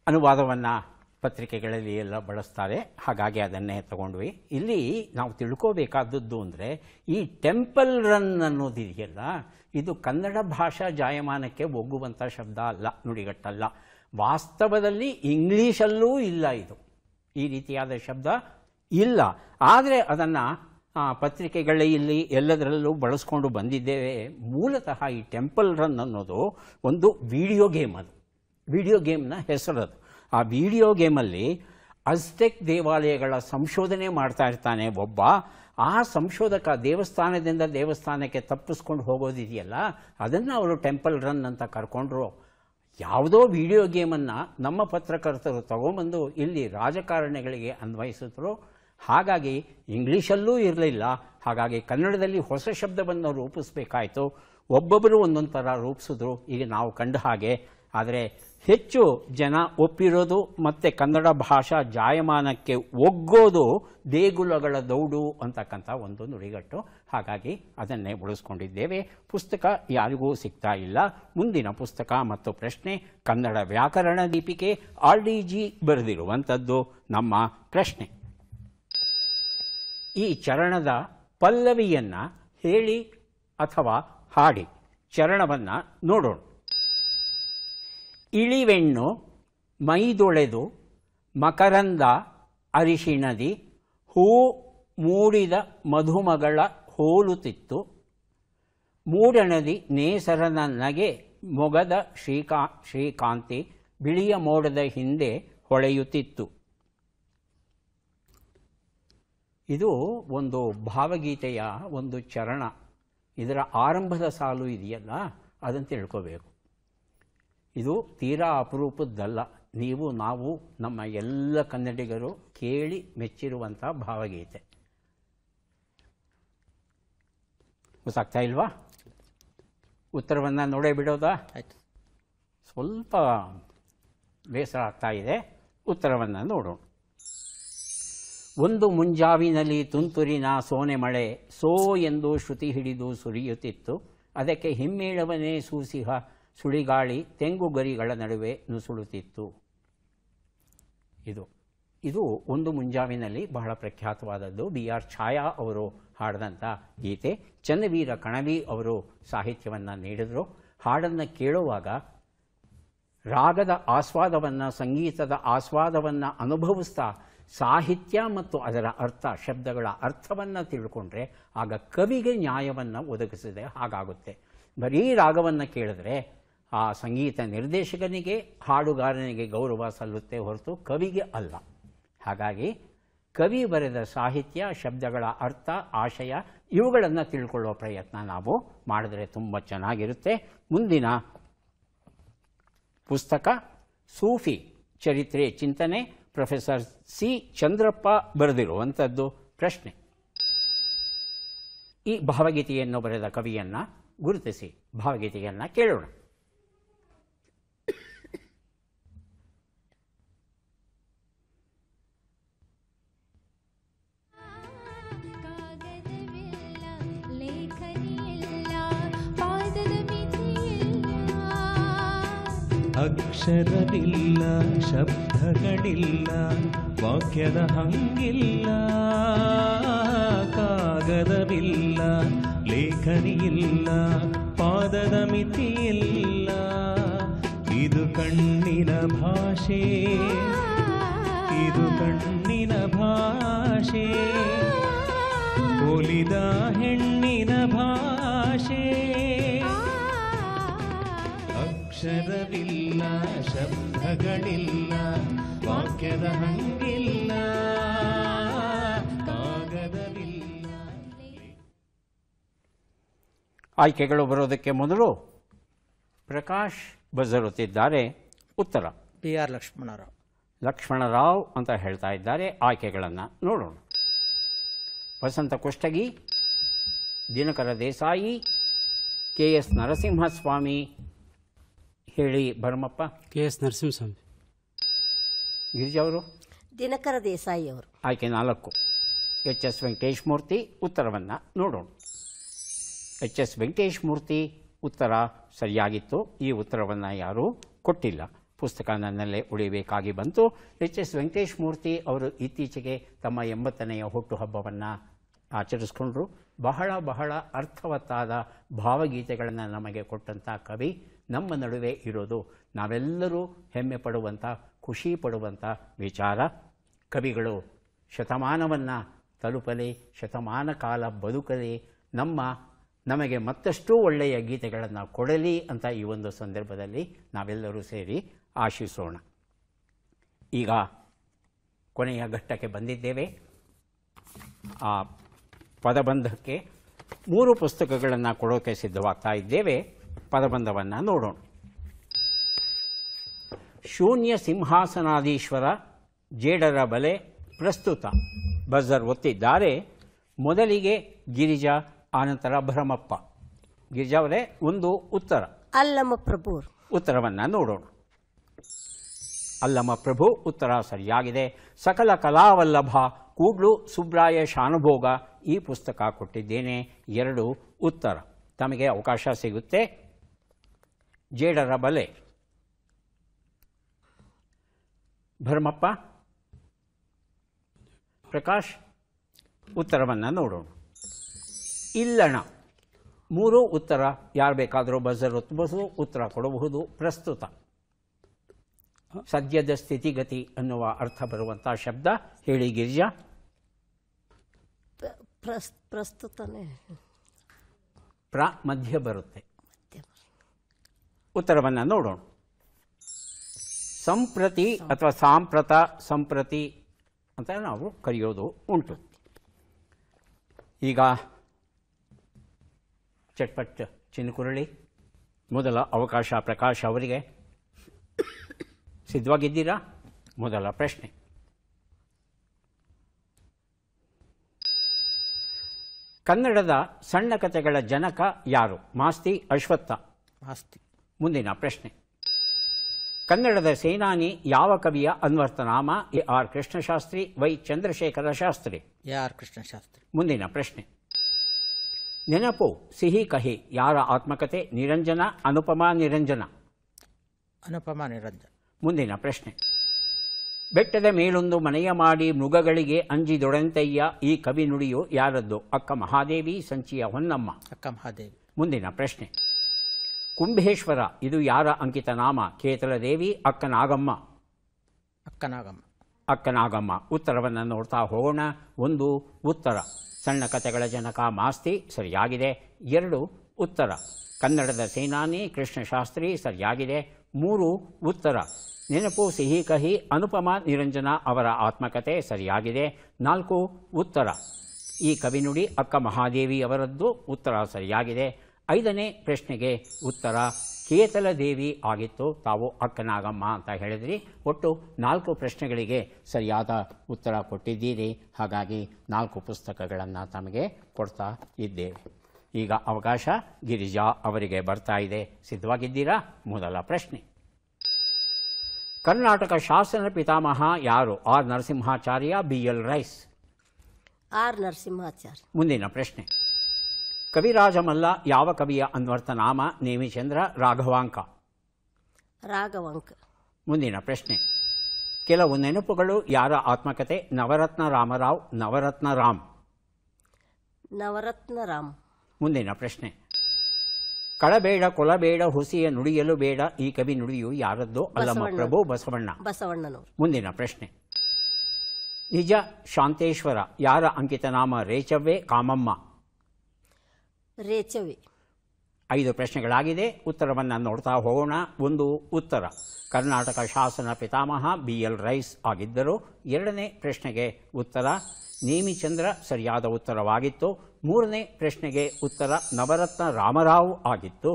ಅನುವಾದವನ್ನು ಪತ್ರಿಕೆಗಳಲ್ಲಿ ಎಲ್ಲ ಬಳಸ್ತಾರೆ. ಹಾಗಾಗಿ ಅದನ್ನೇ ತಗೊಂಡ್ವಿ. ಇಲ್ಲಿ ನಾವು ತಿಳ್ಕೋಬೇಕಾದದ್ದು ಅಂದರೆ ಈ ಟೆಂಪಲ್ ರನ್ ಅನ್ನೋದಿದೆಯಲ್ಲ, ಇದು ಕನ್ನಡ ಭಾಷಾ ಜಾಯಮಾನಕ್ಕೆ ಒಗ್ಗುವಂಥ ಶಬ್ದ ಅಲ್ಲ, ನುಡಿಗಟ್ಟಲ್ಲ. ವಾಸ್ತವದಲ್ಲಿ ಇಂಗ್ಲೀಷಲ್ಲೂ ಇಲ್ಲ, ಇದು ಈ ರೀತಿಯಾದ ಶಬ್ದ ಇಲ್ಲ. ಆದರೆ ಅದನ್ನು ಪತ್ರಿಕೆಗಳಲ್ಲಿ ಎಲ್ಲದರಲ್ಲೂ ಬಳಸ್ಕೊಂಡು ಬಂದಿದ್ದೇವೆ. ಮೂಲತಃ ಈ ಟೆಂಪಲ್ ರನ್ ಅನ್ನೋದು ಒಂದು ವಿಡಿಯೋ ಗೇಮ್. ಅದು ವಿಡಿಯೋ ಗೇಮ್ನ ಹೆಸರದು. ಆ ವಿಡಿಯೋ ಗೇಮಲ್ಲಿ ಅಜ್ಟೆಕ್ ದೇವಾಲಯಗಳ ಸಂಶೋಧನೆ ಮಾಡ್ತಾ ಇರ್ತಾನೆ ಒಬ್ಬ. ಆ ಸಂಶೋಧಕ ದೇವಸ್ಥಾನದಿಂದ ದೇವಸ್ಥಾನಕ್ಕೆ ತಪ್ಪಿಸ್ಕೊಂಡು ಹೋಗೋದಿದೆಯಲ್ಲ, ಅದನ್ನು ಅವರು ಟೆಂಪಲ್ ರನ್ ಅಂತ ಕರ್ಕೊಂಡ್ರು. ಯಾವುದೋ ವಿಡಿಯೋ ಗೇಮನ್ನು ನಮ್ಮ ಪತ್ರಕರ್ತರು ತಗೊಂಬಂದು ಇಲ್ಲಿ ರಾಜಕಾರಣಿಗಳಿಗೆ ಅನ್ವಯಿಸಿದ್ರು. ಹಾಗಾಗಿ ಇಂಗ್ಲೀಷಲ್ಲೂ ಇರಲಿಲ್ಲ. ಹಾಗಾಗಿ ಕನ್ನಡದಲ್ಲಿ ಹೊಸ ಶಬ್ದವನ್ನು ರೂಪಿಸಬೇಕಾಯಿತು. ಒಬ್ಬೊಬ್ಬರು ಒಂದೊಂದು ಥರ ರೂಪಿಸಿದ್ರು, ಈಗ ನಾವು ಕಂಡ ಹಾಗೆ. ಆದರೆ ಹೆಚ್ಚು ಜನ ಒಪ್ಪಿರೋದು ಮತ್ತು ಕನ್ನಡ ಭಾಷಾ ಜಾಯಮಾನಕ್ಕೆ ಒಗ್ಗೋದು ದೇಗುಲಗಳ ದೌಡು ಅಂತಕ್ಕಂಥ ಒಂದು ನುಡಿಗಟ್ಟು. ಹಾಗಾಗಿ ಅದನ್ನೇ ಉಳಿಸ್ಕೊಂಡಿದ್ದೇವೆ. ಪುಸ್ತಕ ಯಾರಿಗೂ ಸಿಗ್ತಾ ಇಲ್ಲ. ಮುಂದಿನ ಪುಸ್ತಕ ಮತ್ತು ಪ್ರಶ್ನೆ ಕನ್ನಡ ವ್ಯಾಕರಣ ದೀಪಿಕೆ, RDG ಬರೆದಿರುವಂಥದ್ದು ನಮ್ಮ ಪ್ರಶ್ನೆ. ಈ ಚರಣದ ಪಲ್ಲವಿಯನ್ನು ಹೇಳಿ ಅಥವಾ ಹಾಡಿ. ಚರಣವನ್ನು ನೋಡೋಣ. ಇಳಿವೆಣ್ಣು ಮೈದೊಳೆದು ಮಕರಂದ ಅರಿಶಿಣದಿ ಹೂ ಮೂಡಿದ ಮಧುಮಗಳ ಹೋಲುತ್ತಿತ್ತು. ಮೂಡಣದಿ ನೇಸರನ ನಗೆ ಮೊಗದ ಶ್ರೀಕಾಂತಿ ಬಿಳಿಯ ಮೋಡದ ಹಿಂದೆ ಹೊಳೆಯುತ್ತಿತ್ತು. ಇದು ಒಂದು ಭಾವಗೀತೆಯ ಒಂದು ಚರಣ. ಇದರ ಆರಂಭದ ಸಾಲು ಇದೆಯಲ್ಲ, ಅದನ್ನು ತಿಳ್ಕೋಬೇಕು. ಇದು ತೀರಾ ಅಪರೂಪದ್ದಲ್ಲ. ನೀವು ನಾವು ನಮ್ಮ ಎಲ್ಲ ಕನ್ನಡಿಗರು ಕೇಳಿ ಮೆಚ್ಚಿರುವಂಥ ಭಾವಗೀತೆ. ಗೊತ್ತಾಗ್ತಾ ಇಲ್ವಾ? ಉತ್ತರವನ್ನು ನೋಡೇ ಬಿಡೋದಾ? ಆಯಿತು. ಸ್ವಲ್ಪ ಬೇಸರ ಆಗ್ತಾ ಇದೆ. ಉತ್ತರವನ್ನು ನೋಡೋಣ. ಒಂದು ಮುಂಜಾವಿನಲ್ಲಿ ತುಂತುರಿನ ಸೋನೆ ಮಳೆ ಸೋ ಎಂದು ಶ್ರುತಿ ಹಿಡಿದು ಸುರಿಯುತ್ತಿತ್ತು. ಅದಕ್ಕೆ ಹಿಮ್ಮೇಳವನೇ ಸೂಸಿಹ ಸುಳಿಗಾಳಿ ತೆಂಗು ಗರಿಗಳ ನಡುವೆ ನುಸುಳುತ್ತಿತ್ತು. ಇದು ಒಂದು ಮುಂಜಾವಿನಲ್ಲಿ ಬಹಳ ಪ್ರಖ್ಯಾತವಾದದ್ದು. BR ಛಾಯಾ ಅವರು ಹಾಡಿದಂಥ ಗೀತೆ. ಚನ್ನವೀರ ಕಣವಿ ಅವರು ಸಾಹಿತ್ಯವನ್ನು ನೀಡಿದರು. ಹಾಡನ್ನು ಕೇಳುವಾಗ ರಾಗದ ಆಸ್ವಾದವನ್ನು, ಸಂಗೀತದ ಆಸ್ವಾದವನ್ನು ಅನುಭವಿಸ್ತಾ ಸಾಹಿತ್ಯ ಮತ್ತು ಅದರ ಅರ್ಥ, ಶಬ್ದಗಳ ಅರ್ಥವನ್ನು ತಿಳ್ಕೊಂಡ್ರೆ ಆಗ ಕವಿಗೆ ನ್ಯಾಯವನ್ನು ಒದಗಿಸಿದೆ ಹಾಗಾಗುತ್ತೆ. ಬರೀ ರಾಗವನ್ನು ಕೇಳಿದ್ರೆ ಆ ಸಂಗೀತ ನಿರ್ದೇಶಕನಿಗೆ, ಹಾಡುಗಾರನಿಗೆ ಗೌರವ ಸಲ್ಲುತ್ತೆ ಹೊರತು ಕವಿಗೆ ಅಲ್ಲ. ಹಾಗಾಗಿ ಕವಿ ಬರೆದ ಸಾಹಿತ್ಯ, ಶಬ್ದಗಳ ಅರ್ಥ, ಆಶಯ ಇವುಗಳನ್ನು ತಿಳ್ಕೊಳ್ಳೋ ಪ್ರಯತ್ನ ನಾವು ಮಾಡಿದ್ರೆ ತುಂಬ ಚೆನ್ನಾಗಿರುತ್ತೆ. ಮುಂದಿನ ಪುಸ್ತಕ ಸೂಫಿ ಚರಿತ್ರೆ ಚಿಂತನೆ, ಪ್ರೊಫೆಸರ್ C. ಚಂದ್ರಪ್ಪ ಬರೆದಿರುವಂಥದ್ದು. ಪ್ರಶ್ನೆ: ಈ ಭಾವಗೀತೆಯನ್ನು ಬರೆದ ಕವಿಯನ್ನು ಗುರುತಿಸಿ. ಭಾವಗೀತೆಯನ್ನು ಕೇಳೋಣ. ಅಕ್ಷರವಿಲ್ಲ, ಶಬ್ದಗಳಿಲ್ಲ, ವಾಕ್ಯದ ಹಂಗಿಲ್ಲ, ಕಾಗದವಿಲ್ಲ, ಲೇಖ ಲೇಖನಿಯಿಲ್ಲ, ಪಾದದ ಮಿತಿಯಿಲ್ಲ. ಇದು ಕಣ್ಣಿನ ಭಾಷೆ, ಇದು ಕಣ್ಣಿನ ಭಾಷೆ, ಒಲಿದ ಹೆಣ್ಣಿನ ಭಾಷೆ. ಅಕ್ಷರವಿಲ್ಲ, ಶಬ್ದಗಳಿಲ್ಲ, ವಾಕ್ಯದ ಹಂಗಿಲ್ಲ, ಕಾಗದವಿಲ್ಲ. ಆಯ್ಕೆಗಳು ಬರೋದಕ್ಕೆ ಮೊದಲು ಪ್ರಕಾಶ್ ಬಜರುತ್ತಿದ್ದಾರೆ. ಉತ್ತರ ಪಿ ಆರ್ ಲಕ್ಷ್ಮಣರಾವ್. ಲಕ್ಷ್ಮಣರಾವ್ ಅಂತ ಹೇಳ್ತಾ ಇದ್ದಾರೆ. ಆಯ್ಕೆಗಳನ್ನು ನೋಡೋಣ. Vasanta Kushtagi, Dinakar Desai, K S Narasimhaswamy. ಹೇಳಿ ಭರಮಪ್ಪ. K S Narasimhaswamy. ಗಿರಿಜಾ ಅವರು? ದಿನಕರ ದೇಸಾಯಿ ಅವರು. ಆಯ್ಕೆ 4 ಎಚ್ ಎಸ್ ವೆಂಕಟೇಶ್ ಮೂರ್ತಿ. ಉತ್ತರವನ್ನು ನೋಡೋಣ. ಎಚ್ ಎಸ್ ವೆಂಕಟೇಶ್ ಮೂರ್ತಿ ಉತ್ತರ ಸರಿಯಾಗಿತ್ತು. ಈ ಉತ್ತರವನ್ನು ಯಾರೂ ಕೊಟ್ಟಿಲ್ಲ. ಪುಸ್ತಕ ನನ್ನಲ್ಲೇ ಉಳಿಬೇಕಾಗಿ ಬಂತು. ಎಚ್ ಎಸ್ ವೆಂಕಟೇಶ್ ಮೂರ್ತಿ ಅವರು ಇತ್ತೀಚೆಗೆ ತಮ್ಮ 80ನೇ ಹುಟ್ಟುಹಬ್ಬವನ್ನು ಆಚರಿಸ್ಕೊಂಡ್ರು. ಬಹಳ ಬಹಳ ಅರ್ಥವತ್ತಾದ ಭಾವಗೀತೆಗಳನ್ನು ನಮಗೆ ಕೊಟ್ಟಂಥ ಕವಿ ನಮ್ಮ ನಡುವೆ ಇರೋದು ನಾವೆಲ್ಲರೂ ಹೆಮ್ಮೆ ಪಡುವಂಥ, ಖುಷಿ ಪಡುವಂಥ ವಿಚಾರ. ಕವಿಗಳು ಶತಮಾನವನ್ನು ತಲುಪಲಿ, ಶತಮಾನ ಕಾಲ ಬದುಕಲಿ, ನಮಗೆ ಮತ್ತಷ್ಟು ಒಳ್ಳೆಯ ಗೀತೆಗಳನ್ನು ಕೊಡಲಿ ಅಂತ ಈ ಒಂದು ಸಂದರ್ಭದಲ್ಲಿ ನಾವೆಲ್ಲರೂ ಸೇರಿ ಆಶಿಸೋಣ. ಈಗ ಕೊನೆಯ ಘಟ್ಟಕ್ಕೆ ಬಂದಿದ್ದೇವೆ. ಆ ಪದಬಂಧಕ್ಕೆ 3 ಪುಸ್ತಕಗಳನ್ನು ಕೊಡೋಕೆ ಸಿದ್ಧವಾಗ್ತಾ ಇದ್ದೇವೆ. ಪದಬಂಧವನ್ನು ನೋಡೋಣ. ಶೂನ್ಯ ಸಿಂಹಾಸನಾಧೀಶ್ವರ, ಜೇಡರ ಬಲೆ ಪ್ರಸ್ತುತ. ಬಜರ್ ಒತ್ತಿದ್ದಾರೆ. ಮೊದಲಿಗೆ ಗಿರಿಜಾ, ಆನಂತರ ಭರಮಪ್ಪ. ಗಿರಿಜಾ ಅವರೇ, ಒಂದು ಉತ್ತರ. ಅಲ್ಲಮ ಪ್ರಭು. ಉತ್ತರವನ್ನು ನೋಡೋಣ. ಅಲ್ಲಮ ಪ್ರಭು ಉತ್ತರ ಸರಿಯಾಗಿದೆ. ಸಕಲ ಕಲಾವಲ್ಲಭ, ಕೂಡ್ಲು ಸುಬ್ರಾಯ ಶಾನುಭೋಗ. ಈ ಪುಸ್ತಕ ಕೊಟ್ಟಿದ್ದೇನೆ. 2 ಉತ್ತರ. ತಮಗೆ ಅವಕಾಶ ಸಿಗುತ್ತೆ. ಜೇಡರ ಬಲೆ. ಭರಮಪ್ಪ, ಪ್ರಕಾಶ್, ಉತ್ತರವನ್ನು ನೋಡೋಣ. ಇಲ್ಲಣ. 3 ಉತ್ತರ. ಯಾರು ಬೇಕಾದರೂ ಬಜರ್ ಒತ್ತಬಹುದು, ಉತ್ತರ ಕೊಡಬಹುದು. ಪ್ರಸ್ತುತ, ಸದ್ಯದ ಸ್ಥಿತಿಗತಿ ಅನ್ನುವ ಅರ್ಥ ಬರುವಂಥ ಶಬ್ದ. ಹೇಳಿ ಗಿರಿಜಾ. ಪ್ರಸ್ತುತನೇ. ಮಧ್ಯ ಬರುತ್ತೆ. ಉತ್ತರವನ್ನು ನೋಡೋಣ. ಸಂಪ್ರತಿ ಅಥವಾ ಸಾಂಪ್ರತ, ಸಂಪ್ರತಿ ಅಂತ ನಾವು ಕರೆಯೋದು ಉಂಟು. ಈಗ ಚಟ್ಪಟ್ ಚಿನ್ಕುರಳಿ. ಮೊದಲ ಅವಕಾಶ ಪ್ರಕಾಶ್ ಅವರಿಗೆ. ಸಿದ್ಧವಾಗಿದ್ದೀರಾ? ಮೊದಲ ಪ್ರಶ್ನೆ. ಕನ್ನಡದ ಸಣ್ಣ ಕಥೆಗಳ ಜನಕ ಯಾರು? ಮಾಸ್ತಿ, ಅಶ್ವತ್ಥ? ಮಾಸ್ತಿ. ಮುಂದಿನ ಪ್ರಶ್ನೆ. ಕನ್ನಡದ ಸೇನಾನಿ ಯಾವ ಕವಿಯ ಅನ್ವರ್ತನಾಮ? A R Krishnashastri, Y Chandrashekhara Shastri? A R Krishnashastri. ಮುಂದಿನ ಪ್ರಶ್ನೆ. ನೆನಪು ಸಿಹಿ ಕಹಿ ಯಾರ ಆತ್ಮಕತೆ? ನಿರಂಜನ, ಅನುಪಮ ನಿರಂಜನ? ಅನುಪಮ ನಿರಂಜನ್. ಮುಂದಿನ ಪ್ರಶ್ನೆ. ಬೆಟ್ಟದ ಮೇಲೊಂದು ಮನೆಯ ಮಾಡಿ ಮೃಗಗಳಿಗೆ ಅಂಜಿದೊಡಂತಯ್ಯ. ಈ ಕವಿ ನುಡಿಯು ಯಾರದ್ದು? ಅಕ್ಕ ಮಹಾದೇವಿ, ಸಂಚಿಯ ಹೊನ್ನಮ್ಮ? ಅಕ್ಕ ಮಹಾದೇವಿ. ಮುಂದಿನ ಪ್ರಶ್ನೆ. ಕುಂಭೇಶ್ವರ ಇದು ಯಾರ ಅಂಕಿತ ನಾಮ? ಕೇತಲದೇವಿ, ಅಕ್ಕನಾಗಮ್ಮ? ಅಕ್ಕನಾಗಮ್ಮ. ಅಕ್ಕನಾಗಮ್ಮ. ಉತ್ತರವನ್ನು ನೋಡ್ತಾ ಹೋಗೋಣ. 1 ಉತ್ತರ. ಸಣ್ಣ ಕಥೆಗಳ ಜನಕ ಮಾಸ್ತಿ ಸರಿಯಾಗಿದೆ. 2 ಉತ್ತರ. ಕನ್ನಡದ ಸೇನಾನಿ ಕೃಷ್ಣಶಾಸ್ತ್ರಿ ಸರಿಯಾಗಿದೆ. 3 ಉತ್ತರ. ನೆನಪು ಸಿಹಿ ಕಹಿ ಅನುಪಮ ನಿರಂಜನ ಅವರ ಆತ್ಮಕತೆ ಸರಿಯಾಗಿದೆ. 4 ಉತ್ತರ. ಈ ಕವಿನುಡಿ ಅಕ್ಕ ಮಹಾದೇವಿ ಅವರದ್ದು. ಉತ್ತರ ಸರಿಯಾಗಿದೆ. 5ನೇ ಪ್ರಶ್ನೆಗೆ ಉತ್ತರ ಕೇತಲದೇವಿ ಆಗಿತ್ತು. ತಾವು ಅಕ್ಕನಾಗಮ್ಮ ಅಂತ ಹೇಳಿದ್ರಿ. ಒಟ್ಟು 4 ಪ್ರಶ್ನೆಗಳಿಗೆ ಸರಿಯಾದ ಉತ್ತರ ಕೊಟ್ಟಿದ್ದೀರಿ. ಹಾಗಾಗಿ 4 ಪುಸ್ತಕಗಳನ್ನು ತಮಗೆ ಕೊಡ್ತಾ ಇದ್ದೇವೆ. ಈಗ ಅವಕಾಶ ಗಿರಿಜಾ ಅವರಿಗೆ ಬರ್ತಾ ಇದೆ. ಸಿದ್ಧವಾಗಿದ್ದೀರಾ? ಮೊದಲ ಪ್ರಶ್ನೆ. ಕರ್ನಾಟಕ ಶಾಸನ ಪಿತಾಮಹ ಯಾರು? R Narasimhacharya, B L Rice? R Narasimhacharya. ಮುಂದಿನ ಪ್ರಶ್ನೆ. ಕವಿರಾಜಮಲ್ಲ ಯಾವ ಕವಿಯ ಅನ್ವರ್ತನಾಮ? ನೇಮಿಚಂದ್ರ, ರಾಘವಾಂಕ? ರಾಘವಾಂಕ. ಮುಂದಿನ ಪ್ರಶ್ನೆ. ಕೆಲವು ನೆನಪುಗಳು ಯಾರ ಆತ್ಮಕತೆ? ನವರತ್ನ ರಾಮರಾವ್, ನವರತ್ನ ರಾಮ್? ನವರತ್ನ ರಾಮ್. ಮುಂದಿನ ಪ್ರಶ್ನೆ. ಕಳಬೇಡ ಕೊಲಬೇಡ ಹುಸಿಯ ನುಡಿಯಲು ಬೇಡ ಈ ಕವಿ ನುಡಿಯು ಯಾರದ್ದು? ಅಲ್ಲಮ್ಮ ಪ್ರಭು ಬಸವಣ್ಣ. ಬಸವಣ್ಣನವರು. ಮುಂದಿನ ಪ್ರಶ್ನೆ. ನಿಜ ಶಾಂತೇಶ್ವರ ಯಾರ ಅಂಕಿತ ನಾಮ? ರೇಚವ್ವೆ ಕಾಮಮ್ಮ. ರೇಚವಿ. 5 ಪ್ರಶ್ನೆಗಳಾಗಿದೆ. ಉತ್ತರವನ್ನು ನೋಡ್ತಾ ಹೋಗೋಣ. ಒಂದು ಉತ್ತರ ಕರ್ನಾಟಕ ಶಾಸನ ಪಿತಾಮಹ BL ರೈಸ್ ಆಗಿದ್ದರು. 2ನೇ ಪ್ರಶ್ನೆಗೆ ಉತ್ತರ ನೇಮಿಚಂದ್ರ ಸರಿಯಾದ ಉತ್ತರವಾಗಿತ್ತು. 3ನೇ ಪ್ರಶ್ನೆಗೆ ಉತ್ತರ ನವರತ್ನ ರಾಮರಾವ್ ಆಗಿತ್ತು.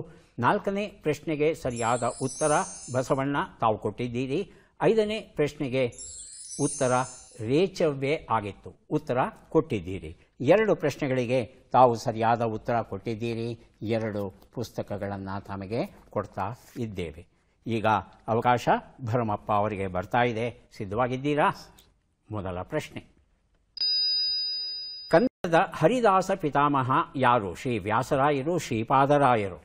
4ನೇ ಪ್ರಶ್ನೆಗೆ ಸರಿಯಾದ ಉತ್ತರ ಬಸವಣ್ಣ ತಾವು ಕೊಟ್ಟಿದ್ದೀರಿ. 5ನೇ ಪ್ರಶ್ನೆಗೆ ಉತ್ತರ ರೇಚವ್ವೆ ಆಗಿತ್ತು. ಉತ್ತರ ಕೊಟ್ಟಿದ್ದೀರಿ. 2 ಪ್ರಶ್ನೆಗಳಿಗೆ ತಾವು ಸರಿಯಾದ ಉತ್ತರ ಕೊಟ್ಟಿದ್ದೀರಿ. 2 ಪುಸ್ತಕಗಳನ್ನು ತಮಗೆ ಕೊಡ್ತಾ ಇದ್ದೇವೆ. ಈಗ ಅವಕಾಶ ಭರಮಪ್ಪ ಅವರಿಗೆ ಬರ್ತಾ ಇದೆ. ಸಿದ್ಧವಾಗಿದ್ದೀರಾ? ಮೊದಲ ಪ್ರಶ್ನೆ. ಕನ್ನಡದ ಹರಿದಾಸ ಪಿತಾಮಹ ಯಾರು? ಶ್ರೀ ವ್ಯಾಸರಾಯರು, ಶ್ರೀಪಾದರಾಯರು?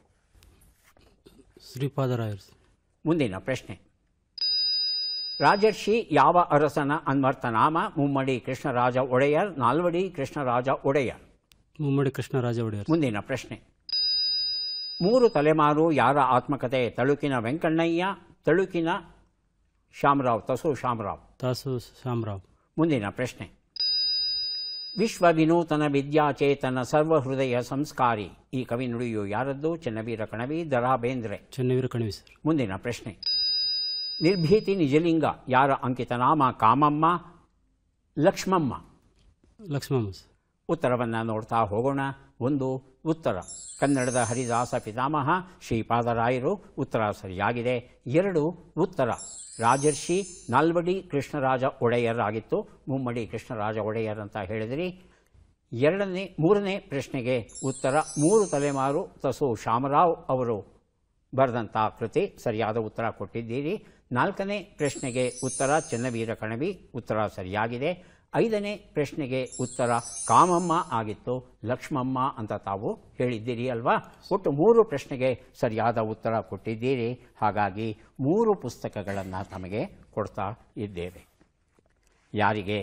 ಶ್ರೀಪಾದರಾಯರು. ಮುಂದಿನ ಪ್ರಶ್ನೆ. ರಾಜರ್ಷಿ ಯಾವ ಅರಸನ ಅನ್ವರ್ಥನಾಮ? ಮುಮ್ಮಡಿ ಕೃಷ್ಣರಾಜ ಒಡೆಯರ್, ನಾಲ್ವಡಿ ಕೃಷ್ಣರಾಜ ಒಡೆಯರ್? ಮುಮ್ಮಡಿ ಕೃಷ್ಣರಾಜ ಒಡೆಯರ್. ಮುಂದಿನ ಪ್ರಶ್ನೆ. 3 ತಲೆಮಾರು ಯಾರ ಆತ್ಮಕಥೆ? ತಳುಕಿನ ವೆಂಕಣ್ಣಯ್ಯ, ತಳುಕಿನ ಶಾಮರಾವ್, ತಸು ಶಾಮರಾವ್? ತಾಸು ಶಾಮರಾವ್. ಮುಂದಿನ ಪ್ರಶ್ನೆ. ವಿಶ್ವ ವಿನೂತನ ವಿದ್ಯಾಚೇತನ ಸರ್ವಹೃದಯ ಸಂಸ್ಕಾರಿ ಈ ಕವಿ ನುಡಿಯು ಯಾರದ್ದು? ಚೆನ್ನವೀರ ಕಣವಿ, ದರಾ ಬೇಂದ್ರೆ? ಚೆನ್ನವೀರ ಕಣವಿ ಸರ್. ಮುಂದಿನ ಪ್ರಶ್ನೆ. ನಿರ್ಭೀತಿ ನಿಜಲಿಂಗ ಯಾರ ಅಂಕಿತ ನಾಮ? ಕಾಮಮ್ಮ, ಲಕ್ಷ್ಮಮ್ಮ? ಲಕ್ಷ್ಮಮ್ಮ ಸರ್. ಉತ್ತರವನ್ನು ನೋಡ್ತಾ ಹೋಗೋಣ. ಒಂದು ಉತ್ತರ ಕನ್ನಡದ ಹರಿದಾಸ ಪಿತಾಮಹ ಶ್ರೀಪಾದರಾಯರು. ಉತ್ತರ ಸರಿಯಾಗಿದೆ. 2 ಉತ್ತರ ರಾಜರ್ಷಿ ನಾಲ್ವಡಿ ಕೃಷ್ಣರಾಜ ಒಡೆಯರ್ ಆಗಿತ್ತು. ಮುಮ್ಮಡಿ ಕೃಷ್ಣರಾಜ ಒಡೆಯರ್ ಅಂತ ಹೇಳಿದಿರಿ. 3ನೇ ಪ್ರಶ್ನೆಗೆ ಉತ್ತರ 3 ತಲೆಮಾರು ತಸು ಶಾಮರಾವ್ ಅವರು ಬರೆದಂಥ ಕೃತಿ. ಸರಿಯಾದ ಉತ್ತರ ಕೊಟ್ಟಿದ್ದೀರಿ. 4ನೇ ಪ್ರಶ್ನೆಗೆ ಉತ್ತರ ಚೆನ್ನವೀರ ಕಣವಿ. ಉತ್ತರ ಸರಿಯಾಗಿದೆ. 5ನೇ ಪ್ರಶ್ನೆಗೆ ಉತ್ತರ ಕಾಮಮ್ಮ ಆಗಿತ್ತು. ಲಕ್ಷ್ಮಮ್ಮ ಅಂತ ತಾವು ಹೇಳಿದ್ದೀರಿ ಅಲ್ವಾ? ಒಟ್ಟು 3 ಪ್ರಶ್ನೆಗೆ ಸರಿಯಾದ ಉತ್ತರ ಕೊಟ್ಟಿದ್ದೀರಿ. ಹಾಗಾಗಿ 3 ಪುಸ್ತಕಗಳನ್ನು ತಮಗೆ ಕೊಡ್ತಾ ಇದ್ದೇವೆ. ಯಾರಿಗೆ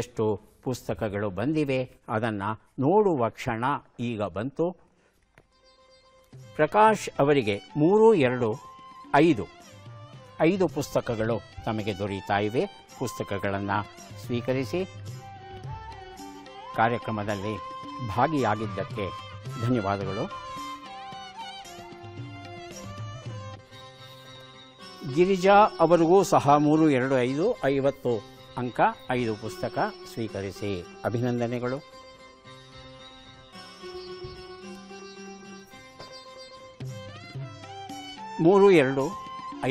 ಎಷ್ಟು ಪುಸ್ತಕಗಳು ಬಂದಿವೆ ಅದನ್ನು ನೋಡುವ ಕ್ಷಣ ಈಗ ಬಂತು. ಪ್ರಕಾಶ್ ಅವರಿಗೆ 3, 2, 5 ಪುಸ್ತಕಗಳು ತಮಗೆ ದೊರೆಯುತ್ತಾ ಇವೆ. ಪುಸ್ತಕಗಳನ್ನು ಸ್ವೀಕರಿಸಿ ಕಾರ್ಯಕ್ರಮದಲ್ಲಿ ಭಾಗಿಯಾಗಿದ್ದಕ್ಕೆ ಧನ್ಯವಾದಗಳು. ಗಿರಿಜಾ ಅವರಿಗೂ ಸಹ 3, 2, 5 50 ಅಂಕ 5 ಪುಸ್ತಕ ಸ್ವೀಕರಿಸಿ ಅಭಿನಂದನೆಗಳು. ಮೂರು 2,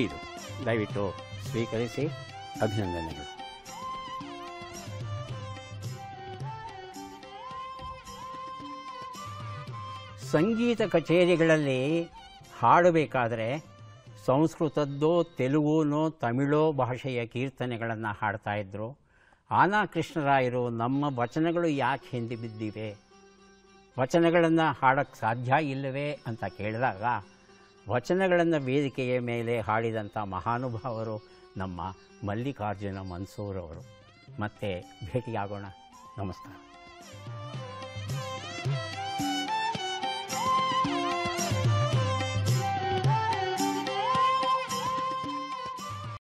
5 ದಯವಿಟ್ಟು ಸ್ವೀಕರಿಸಿ ಅಭಿನಂದನೆಗಳು. ಸಂಗೀತ ಕಚೇರಿಗಳಲ್ಲಿ ಹಾಡಬೇಕಾದರೆ ಸಂಸ್ಕೃತದ್ದೋ ತೆಲುಗುನೋ ತಮಿಳೋ ಭಾಷೆಯ ಕೀರ್ತನೆಗಳನ್ನು ಹಾಡ್ತಾಯಿದ್ರು. ಆನಾ ಕೃಷ್ಣರಾಯರು ನಮ್ಮ ವಚನಗಳು ಯಾಕೆ ಹಿಂದೆ ಬಿದ್ದಿವೆ, ವಚನಗಳನ್ನು ಹಾಡೋಕ್ಕೆ ಸಾಧ್ಯ ಇಲ್ಲವೇ ಅಂತ ಕೇಳಿದಾಗ ವಚನಗಳನ್ನು ವೇದಿಕೆಯ ಮೇಲೆ ಹಾಡಿದಂಥ ಮಹಾನುಭಾವರು ನಮ್ಮ ಮಲ್ಲಿಕಾರ್ಜುನ ಮನ್ಸೂರವರು. ಮತ್ತೆ ಭೇಟಿಯಾಗೋಣ. ನಮಸ್ಕಾರ.